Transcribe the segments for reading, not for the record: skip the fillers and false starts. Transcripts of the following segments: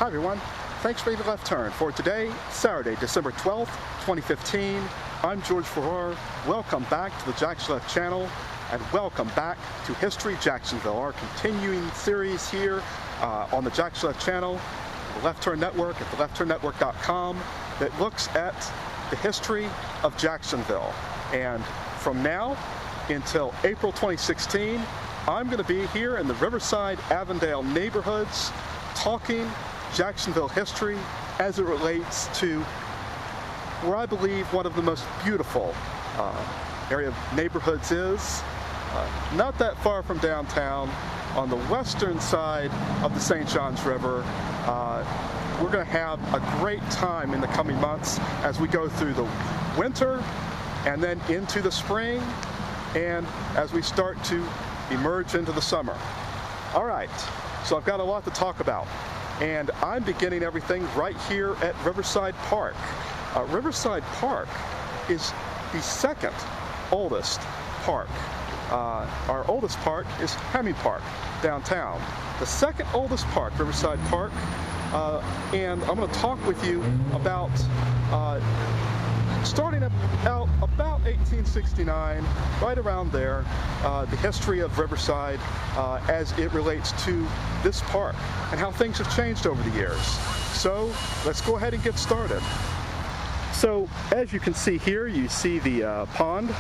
Hi everyone, thanks for making the left turn for today, Saturday, December 12th, 2015. I'm George Farrar. Welcome back to the Jack's Left channel and welcome back to History Jacksonville, our continuing series here on the Jack's Left channel, the Left Turn Network at theleftturnnetwork.com that looks at the history of Jacksonville. And from now until April 2016, I'm going to be here in the Riverside, Avondale neighborhoods talking Jacksonville history as it relates to where I believe one of the most beautiful area of neighborhoods is, not that far from downtown, on the western side of the St. Johns River. We're going to have a great time in the coming months as we go through the winter and then into the spring and as we start to emerge into the summer. All right, so I've got a lot to talk about. And I'm beginning everything right here at Riverside Park. Riverside Park is the second oldest park. Our oldest park is Hemming Park, downtown. The second oldest park, Riverside Park, and I'm going to talk with you about starting out about 1869, right around there, the history of Riverside as it relates to this park and how things have changed over the years. So let's go ahead and get started. So as you can see here, you see the pond.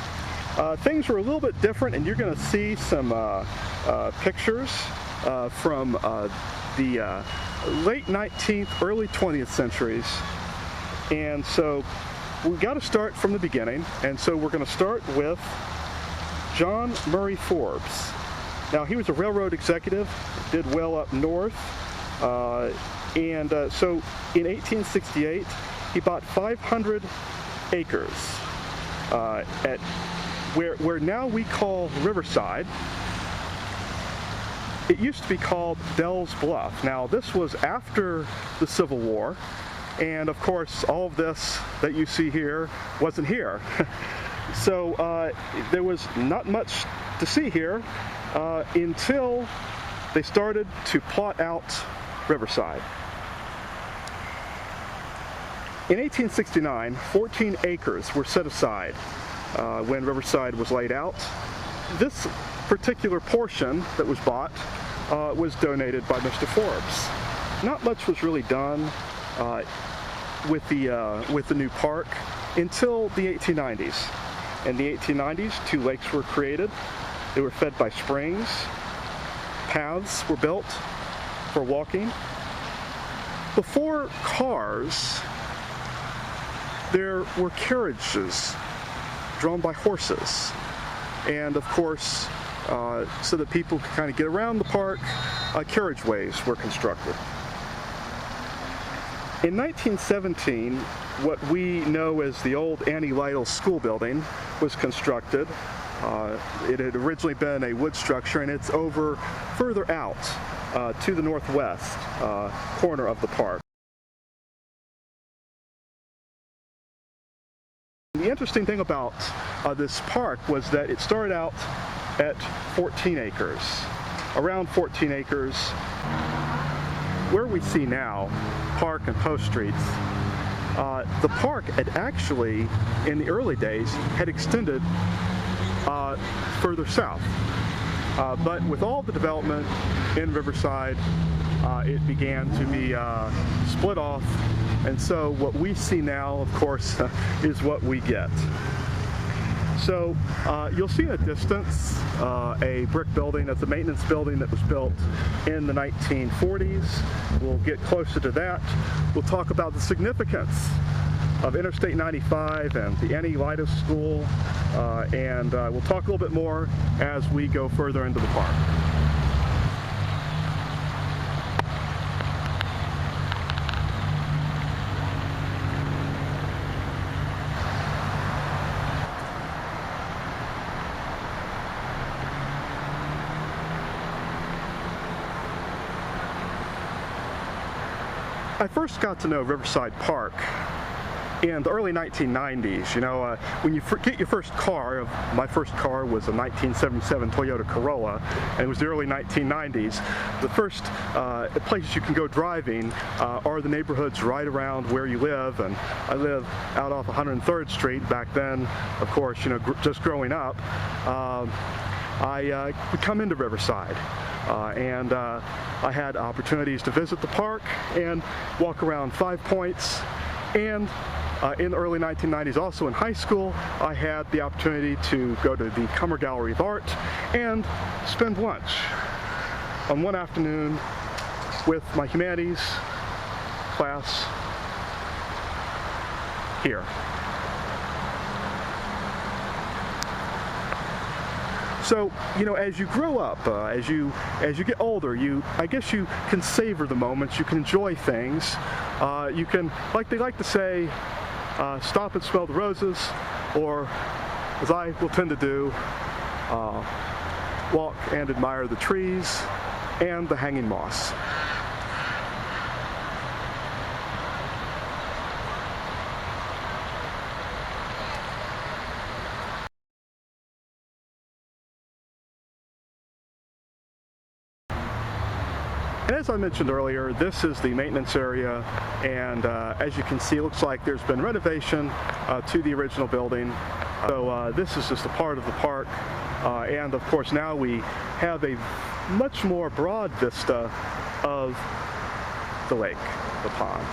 Things were a little bit different, and you're going to see some pictures from the late 19th, early 20th centuries. And so we've got to start from the beginning, and so we're going to start with John Murray Forbes. Now, he was a railroad executive, did well up north, so in 1868, he bought 500 acres at where now we call Riverside. It used to be called Dell's Bluff. Now, this was after the Civil War. And of course, all of this that you see here wasn't here. So there was not much to see here until they started to plot out Riverside. In 1869, 14 acres were set aside when Riverside was laid out. This particular portion that was bought was donated by Mr. Forbes. Not much was really done with the new park until the 1890s. In the 1890s, 2 lakes were created. They were fed by springs. Paths were built for walking. Before cars, there were carriages drawn by horses. And of course, so that people could kind of get around the park, carriageways were constructed. In 1917, what we know as the old Lytle School building was constructed. It had originally been a wood structure, and it's over further out to the northwest corner of the park. The interesting thing about this park was that it started out at 14 acres, around 14 acres. Where we see now, Park and Post Streets, the park had actually, in the early days, had extended further south. But with all the development in Riverside, it began to be split off, and so what we see now, of course, is what we get. So you'll see in the distance a brick building. That's a maintenance building that was built in the 1940s. We'll get closer to that. We'll talk about the significance of Interstate 95 and the Lytle School, and we'll talk a little bit more as we go further into the park. I first got to know Riverside Park in the early 1990s. You know, when you get your first car, my first car was a 1977 Toyota Corolla, and it was the early 1990s. The first places you can go driving are the neighborhoods right around where you live, and I live out off 103rd Street. Back then, of course, you know, just growing up, I would come into Riverside. And I had opportunities to visit the park and walk around 5 Points. And in the early 1990s, also in high school, I had the opportunity to go to the Cummer Gallery of Art and spend lunch on one afternoon with my humanities class here. So, you know, as you grow up, as you get older, I guess you can savor the moments, you can enjoy things. You can, like they like to say, stop and smell the roses, or, as I will tend to do, walk and admire the trees and the hanging moss. And as I mentioned earlier, this is the maintenance area, and as you can see, it looks like there's been renovation to the original building. So this is just a part of the park, and of course now we have a much more broad vista of the lake, the pond.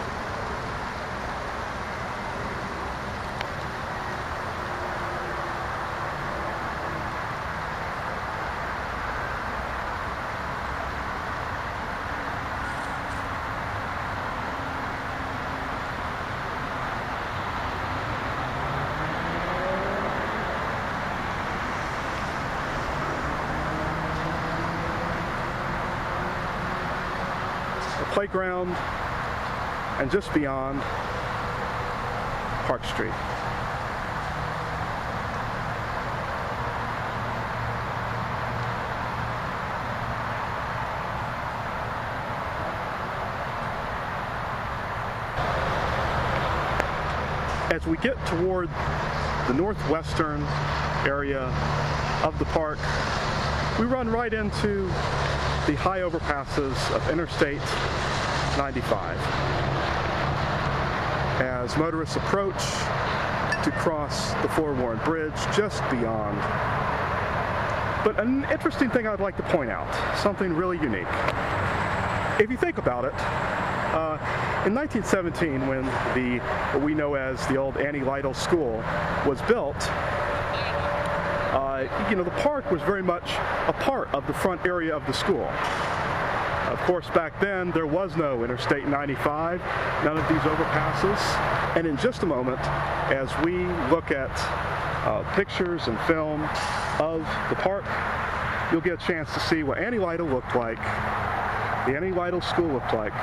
Playground, and just beyond, Park Street. As we get toward the northwestern area of the park, we run right into the high overpasses of Interstate 95 as motorists approach to cross the forewarned bridge just beyond. But an interesting thing I'd like to point out, something really unique. If you think about it, in 1917, when what we know as the old Lytle School was built, you know, the park was very much a part of the front area of the school. Of course, back then, there was no Interstate 95, none of these overpasses. And in just a moment, as we look at pictures and film of the park, you'll get a chance to see what Lytle looked like Danny Lytle School looked like.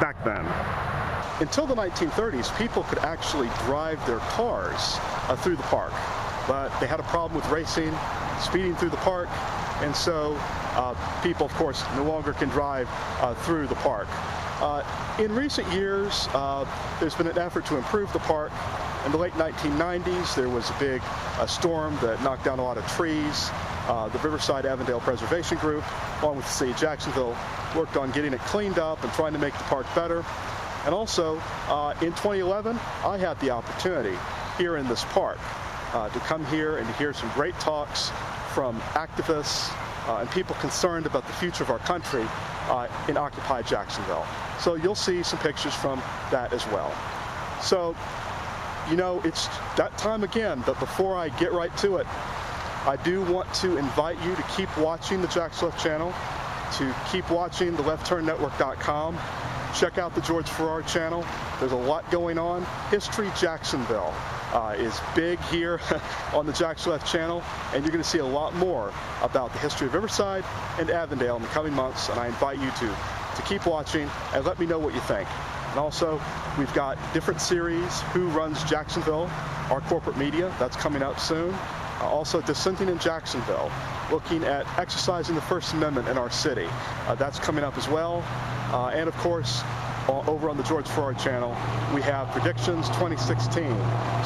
Back then. Until the 1930s, people could actually drive their cars through the park, but they had a problem with racing, speeding through the park, and so people, of course, no longer can drive through the park. In recent years, there's been an effort to improve the park. In the late 1990s, there was a big storm that knocked down a lot of trees. The Riverside and Avondale Preservation Group, along with the city of Jacksonville, worked on getting it cleaned up and trying to make the park better. And also, in 2011, I had the opportunity here in this park to come here and to hear some great talks from activists and people concerned about the future of our country in occupied Jacksonville. So you'll see some pictures from that as well. So, you know, it's that time again, but before I get right to it, I do want to invite you to keep watching the Jack's Left channel, to keep watching the LeftTurnNetwork.com. Check out the George Farrar channel. There's a lot going on. History Jacksonville is big here on the Jack's Left channel, and you're going to see a lot more about the history of Riverside and Avondale in the coming months, and I invite you to keep watching and let me know what you think. And also, we've got different series, Who Runs Jacksonville, our corporate media, that's coming out soon. Also, Dissenting in Jacksonville, looking at exercising the First Amendment in our city. That's coming up as well. And of course, over on the George Farrar channel, we have Predictions 2016.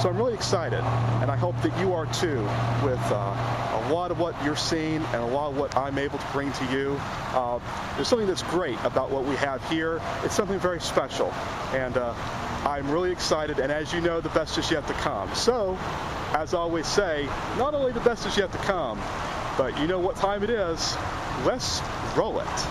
So I'm really excited, and I hope that you are too, with a lot of what you're seeing and a lot of what I'm able to bring to you. There's something that's great about what we have here. It's something very special, and I'm really excited, and as you know, the best is yet to come. So, as I always say, not only the best is yet to come, but you know what time it is. Let's roll it.